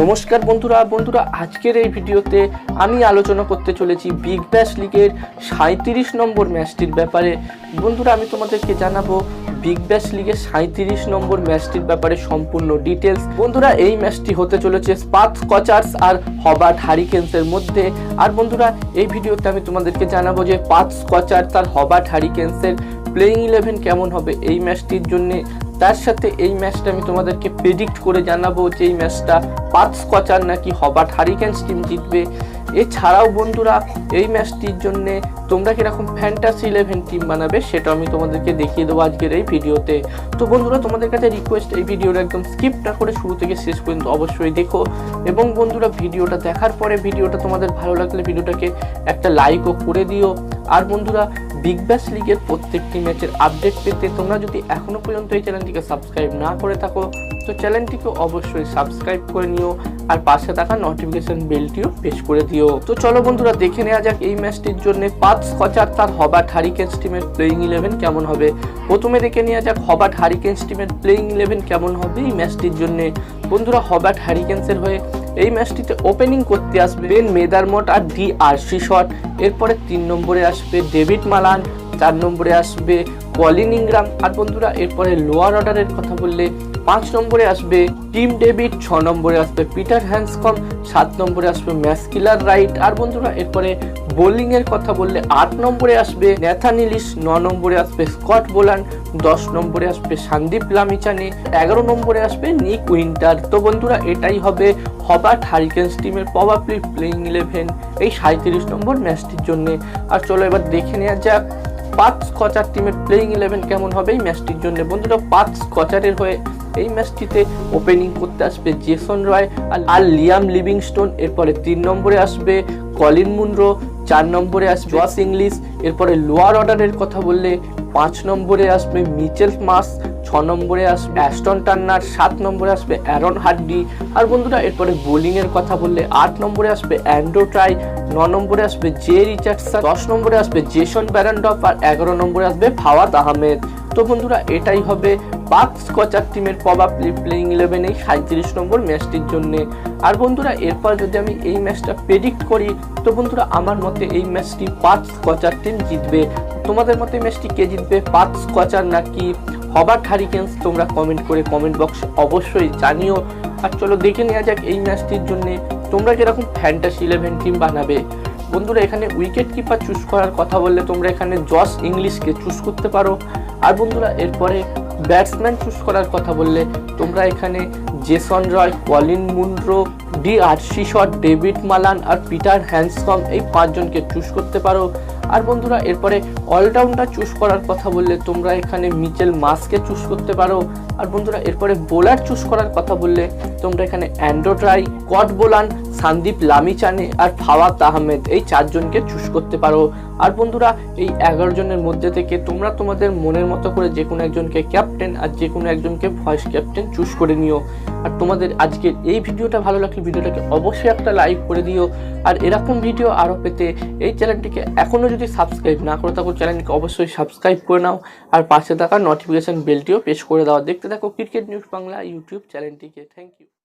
নমস্কার বন্ধুরা আজকের এই ভিডিওতে আমি আলোচনা করতে চলেছি বিগ ব্যাশ লিগের 37 নম্বর ম্যাচটির ব্যাপারে। বন্ধুরা আমি তোমাদেরকে জানাবো বিগ ব্যাশ লিগের 37 নম্বর ম্যাচটির ব্যাপারে সম্পূর্ণ ডিটেলস। বন্ধুরা এই ম্যাচটি হতে চলেছে পার্থ স্কচার্স আর হবার্ট হারিকেন্সের মধ্যে। আর বন্ধুরা এই ভিডিওতে আমি তোমাদেরকে জানাবো যে পার্থ স্কচার্স আর হবার্ট হারিকেন্সের প্লেইং 11 কেমন হবে এই ম্যাচটির জন্য। তার সাথে এই ম্যাচটা আমি তোমাদেরকে প্রেডিক্ট করে জানাবো যে এই ম্যাচটা পার্থ স্কচার নাকি হবার্ট হারিকেন্স টিম জিতবে। এছাড়াও বন্ধুরা এই ম্যাচটির জন্য তোমরা কিরকম ফ্যান্টাসি 11 টিম বানাবে সেটা আমি তোমাদেরকে দেখিয়ে দেবো আজকের এই ভিডিওতে। তো বন্ধুরা তোমাদের কাছে রিকোয়েস্ট, এই ভিডিওটা একদম স্কিপ না করে শুরু থেকে শেষ পর্যন্ত অবশ্যই দেখো। এবং বন্ধুরা ভিডিওটা দেখার পরে ভিডিওটা তোমাদের ভালো লাগলে ভিডিওটাকে একটা লাইকও করে দিও। আর বন্ধুরা বিগ ব্যাশ লিগের প্রত্যেকটি ম্যাচের আপডেট পেতে তোমরা যদি এখনো পর্যন্ত এই চ্যানেলটিকে সাবস্ক্রাইব না করে থাকো তো চ্যানেলটিকে অবশ্যই সাবস্ক্রাইব করে নিও আর পাশে থাকা নোটিফিকেশন বেলটিও প্রেস করে দিও। তো চলো বন্ধুরা দেখে নেওয়া যাক এই ম্যাচটির জন্য পার্থ স্কচার তার হবার্ট হারিকেন্স টিমের প্লেইং 11 কেমন হবে। প্রথমে দেখে নেওয়া যাক হবার্ট হারিকেন্স টিমের প্লেইং 11 কেমন হবে এই ম্যাচটির জন্য। বন্ধুরা হবার্ট হারিকেন্সের হয়ে এই ম্যাচটিতে ওপেনিং করতে আসবে বেন মেদারমট আর ডি শট। এরপরে 3 নম্বরে আসবে ডেভিড মালান, 4 নম্বরে আসবে কলিন ইংগ্রাম। আর বন্ধুরা এরপরে লোয়ার অর্ডারের কথা বললে 5 নম্বরে আসবে টিম ডেভিড, 6 নম্বরে আসবে পিটার হ্যান্ডসকম, 7 নম্বরে আসবে ম্যাসকিলার রাইট। আর বন্ধুরা এরপরে বোলিং এর কথা বললে 8 নম্বরে আসবে ন্যাথান ইলিশ, 9 নম্বরে আসবে স্কট বোলান্ড, 10 নম্বরে আসবে সন্দীপ লামিচানে, 11 নম্বরে আসবে নিক উইন্টার। তো বন্ধুরা এটাই হবে হবার্ট হারিকেন্স টিমের প্রবাবলি প্লেইং 11 এই 37 নম্বর ম্যাচটির জন্য। আর চলো এবার দেখে নেওয়া যাক পার্থ স্কচার টিমের প্লেইং 11 কেমন হবে এই ম্যাচটির জন্য। বন্ধুরা পার্থ স্কচারের হয়ে এই ম্যাচটিতে ওপেনিং করতে আসবে জেসন রয় আর লিয়াম লিভিংস্টোন। এরপরে 3 নম্বরে আসবে কলিন মুনরো, 4 নম্বরে আসবে জস ইংলিশ। এরপরে লোয়ার অর্ডারের কথা বললে 5 নম্বরে আসবে মিচেল মাস, 6 নম্বরে আসবে অ্যাস্টন টার্নার, 7 নম্বরে আসবে অ্যারন হার্ডি। আর বন্ধুরা এরপরে বোলিং এর কথা বললে 8 নম্বরে আসবে অ্যান্ড্রু ট্রাই, 9 নম্বরে আসবে জে রিচার্ডসন, 10 নম্বরে আসবে জেসন ব্যারান্ডফ আর 11 নম্বরে আসবে ফাওয়াদ আহমেদ। তো বন্ধুরা এটাই হবে পার্থ স্কচার টিমের প্রবাবলি প্লেইং 11 এই 37 নম্বর ম্যাচটির জন্য। আর বন্ধুরা এরপর যদি আমি এই ম্যাচটা প্রেডিক্ট করি তো বন্ধুরা আমার মতে এই ম্যাচটি পার্থ স্কচার টিম জিতবে। তোমাদের মতে এই ম্যাচটি কে জিতবে, পার্থ স্কচার নাকি হবার্ট হারিকেন্স? তোমরা কমেন্ট করে কমেন্ট বক্সে অবশ্যই জানিও। আর চলো দেখে নেওয়া যাক এই ম্যাচটির জন্য তোমরা কিরকম ফ্যান্টাসি 11 টিম বানাবে। বন্ধুরা এখানে উইকেট কিপার চুজ করার কথা বললে তোমরা এখানে জস ইংলিশকে চুজ করতে পারো। আর বন্ধুরা এরপরে ব্যাটসম্যান চুজ করার কথা বললে তোমরা এখানে Jason Roy, Colin Munro, D Short, David Malan আর পিটার হ্যান্ডসকম এই 5 জনকে চুজ করতে পারো। আর বন্ধুরা এরপরে অলরাউন্ডার চুজ করার কথা বললে তোমরা এখানে মিচেল মাসকে চুজ করতে পারো। আর বন্ধুরা এরপরে বোলার চুজ করার কথা বললে তোমরা এখানে Andrew Tye, Scott Boland, Sandeep Lamichhane আর ফাওয়াদ আহমেদ এই 4 জনকে চুজ করতে পারো। আর বন্ধুরা এই 11 জনের মধ্যে থেকে তোমরা তোমাদের মনের মতো করে যে কোনো একজনকে ক্যাপ্টেন আর যে কোনো একজনকে ভয়েস ক্যাপ্টেন চুজ করে নিও। আর তোমাদের আজকের এই ভিডিওটা ভালো লাগলে ভিডিওটাকে অবশ্যই একটা লাইক করে দিও। আর এরকম ভিডিও আরও পেতে এই চ্যানেলটিকে এখনও যদি সাবস্ক্রাইব না করে থাকো চ্যানেলটিকে অবশ্যই সাবস্ক্রাইব করে নাও আর পাশে থাকা নোটিফিকেশন বেলটিও প্রেস করে দাও। দেখতে থাকো ক্রিকেট নিউজ বাংলা ইউটিউব চ্যানেলটিকে। Thank you.